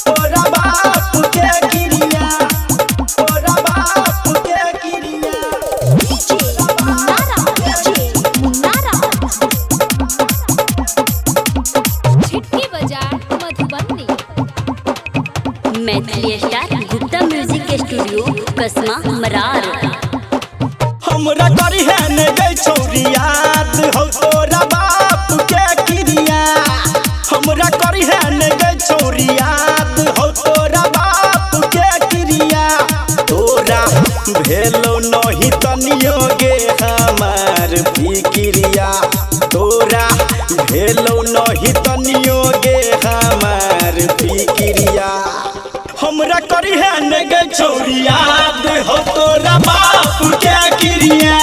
तोरा बाप के गिरिया, तोरा बाप के गिरिया। मुन्नारा छिटकी बाजार Madhubani. Maithili star Gupta music studio कसमा मरार। हमरा करी है ने गई छोरी याद हो तोरा बाप के गिरिया। हमरा करी है ने गई छोरी याद हो तोरा बाप के गिरिया। तोरा भेलो नहीं तनियो गे हमार फिक्रिया। तोरा भेलो नहीं तनियो गे हमार फिक्रिया। हमरा करी है ने गई छोरी याद हो तोरा बाप के गिरिया।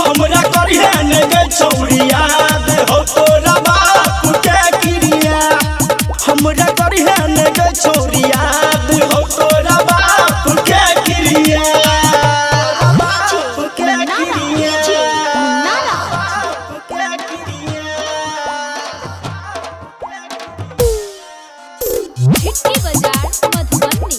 हमरा करी है ने गई छोरी याद हो तोरा बाप के गिरिया। हमरा करी है ने गई छोरी याद हो तोरा बाप के गिरिया। बाप के गिरिया, बाप के गिरिया। छिटकी बाजार मधुबनी।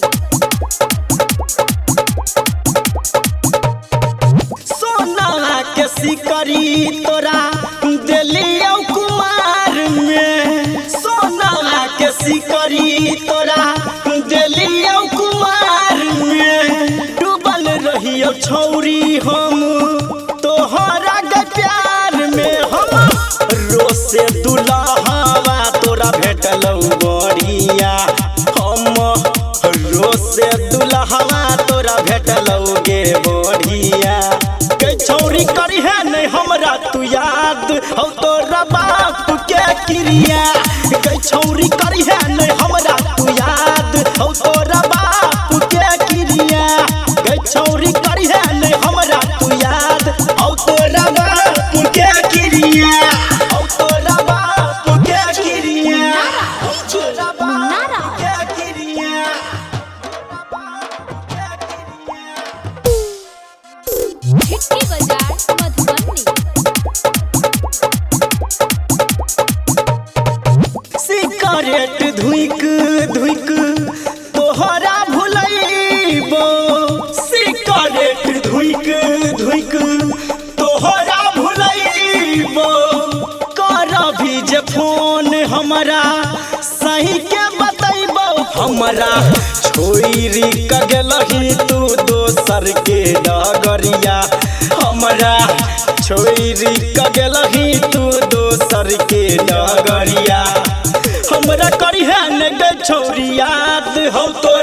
सोना के सिकरी तोरा दिलियो कुमार में। सोना के सिकरी तोरा दिलियो कुमार में। डूबल रहियो छौरी हम तोहरा के प्यार में। हम रोसे दुल्हवा तोरा भेटलौ गोरिया। हम रोसे दुल्हवा तोरा भेटलौ गे बोढ़िया। के छौरी करी है नहीं हमरा तू याद हो तोरा बाप के क्रिया। के छौरी करी है नहीं हमरा तू याद हो तोरा बाप के क्रिया। के छौरी करी है नहीं हमरा तू याद हो तोरा बाप के क्रिया। हो तोरा बाप के क्रिया। हो तोरा बाप के क्रिया। छिटकी बाजार मधुबनी। सिगरेट धुइक धुइक तोहरा भुलैबो। सिगरेट धुइक धुइक तोहरा भुलैबो। करभी जे फोन हमरा सही के बतैबो। हमरा छोरी क गेलही तू दोसर के डगरिया। हमरा छोरी क गेलही तू दोसर के डगरिया। हमरा करी है ने गे छोरी याद हो तो